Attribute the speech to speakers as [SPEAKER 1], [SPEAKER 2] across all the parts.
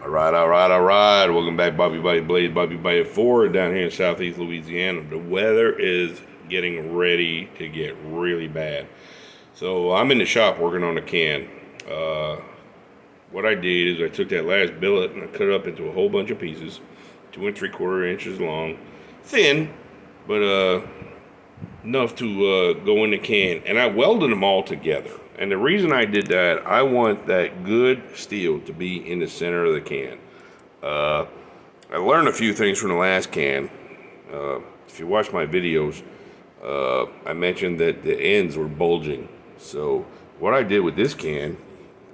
[SPEAKER 1] All right. Welcome back, Bobby Bite Blade, Bobby Bite 4 down here in southeast Louisiana. The weather is getting ready to get really bad. So I'm in the shop working on a can. What I did is I took that last billet and I cut it up into a whole bunch of pieces, 2 3/4 inches long, thin, but enough to go in the can, and I welded them all together. And the reason I did that, I want that good steel to be in the center of the can. I learned a few things from the last can. If you watch my videos, I mentioned that the ends were bulging. So what I did with this can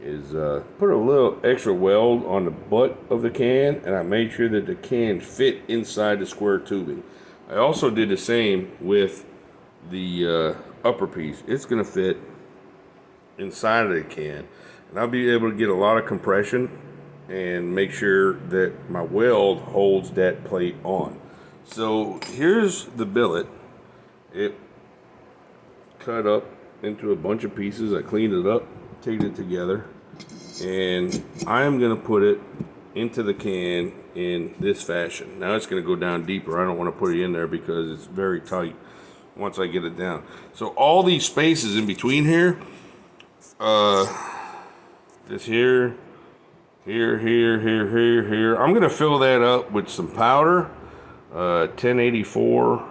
[SPEAKER 1] is put a little extra weld on the butt of the can, and I made sure that the can fit inside the square tubing. I also did the same with the upper piece. It's going to fit inside of the can, and I'll be able to get a lot of compression and make sure that my weld holds that plate on. So here's the billet. It cut up into a bunch of pieces. I cleaned it up, taped it together, and I am going to put it into the can in this fashion. Now it's going to go down deeper. I don't want to put it in there because it's very tight once I get it down. So all these spaces in between here, this here, here. I'm going to fill that up with some powder, 1084,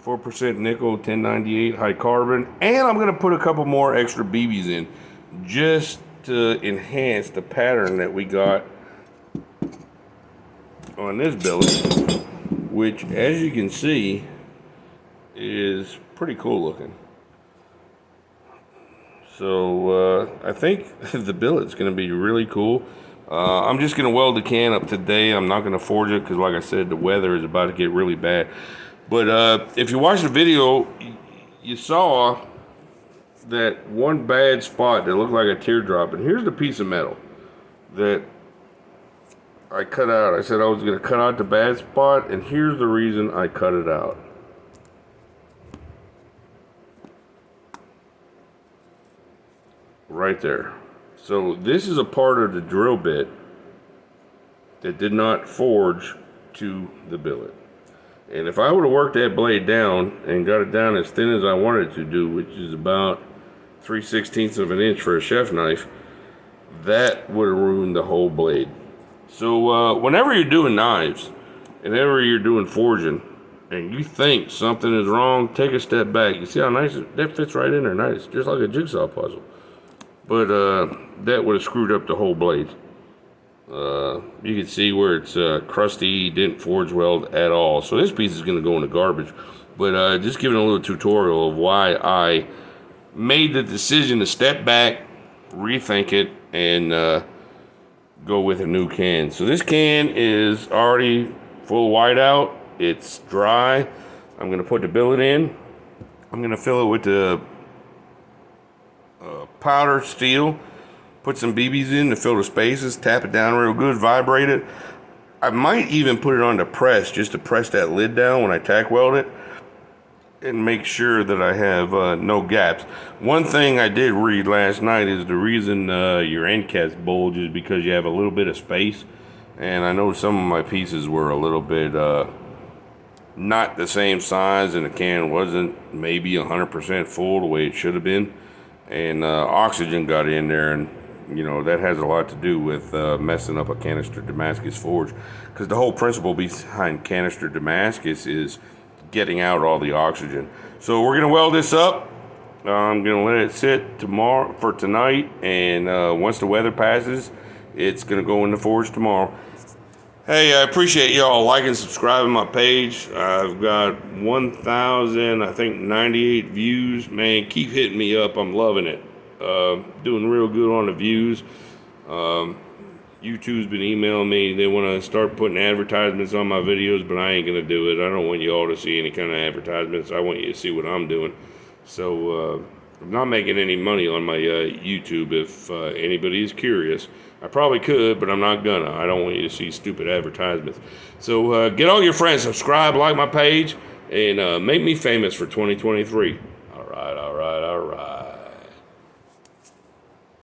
[SPEAKER 1] 4% nickel, 1098 high carbon, and I'm going to put a couple more extra BBs in just to enhance the pattern that we got on this billet, which, as you can see, is pretty cool looking. So I think the billet's going to be really cool. I'm just going to weld the can up today. I'm not going to forge it because, like I said, the weather is about to get really bad. But if you watch the video, you saw that one bad spot that looked like a teardrop. And here's the piece of metal that I cut out. I said I was going to cut out the bad spot, and here's the reason I cut it out. Right there. So this is a part of the drill bit that did not forge to the billet. And if I would have worked that blade down and got it down as thin as I wanted to do, which is about 3/16 of an inch for a chef knife, that would have ruined the whole blade. So whenever you're doing knives, whenever you're doing forging, and you think something is wrong, take a step back. You see how nice that fits right in there, nice, just like a jigsaw puzzle. But that would have screwed up the whole blade. You can see where it's crusty, didn't forge weld at all. So this piece is going to go in the garbage. But just giving a little tutorial of why I made the decision to step back, rethink it, and go with a new can. So this can is already full whiteout. It's dry. I'm going to put the billet in. I'm going to fill it with the powder steel, put some BBs in to fill the spaces, tap it down real good, vibrate it. I might even put it on the press just to press that lid down when I tack weld it and make sure that I have no gaps. One thing I did read last night is the reason your end caps bulge is because you have a little bit of space, and I know some of my pieces were a little bit not the same size, and the can wasn't maybe 100% full the way it should have been. And oxygen got in there, and you know that has a lot to do with messing up a canister Damascus forge, because the whole principle behind canister Damascus is getting out all the oxygen. So we're gonna weld this up. I'm gonna let it sit tomorrow for tonight, and once the weather passes, it's gonna go in the forge tomorrow. Hey, I appreciate y'all liking and subscribing my page. I've got 1,098 views. Man, keep hitting me up. I'm loving it. Doing real good on the views. YouTube's been emailing me. They want to start putting advertisements on my videos, but I ain't going to do it. I don't want you all to see any kind of advertisements. I want you to see what I'm doing. So I'm not making any money on my YouTube if anybody is curious. I probably could, but I'm not gonna. I don't want you to see stupid advertisements. So get all your friends, subscribe, like my page, and make me famous for 2023.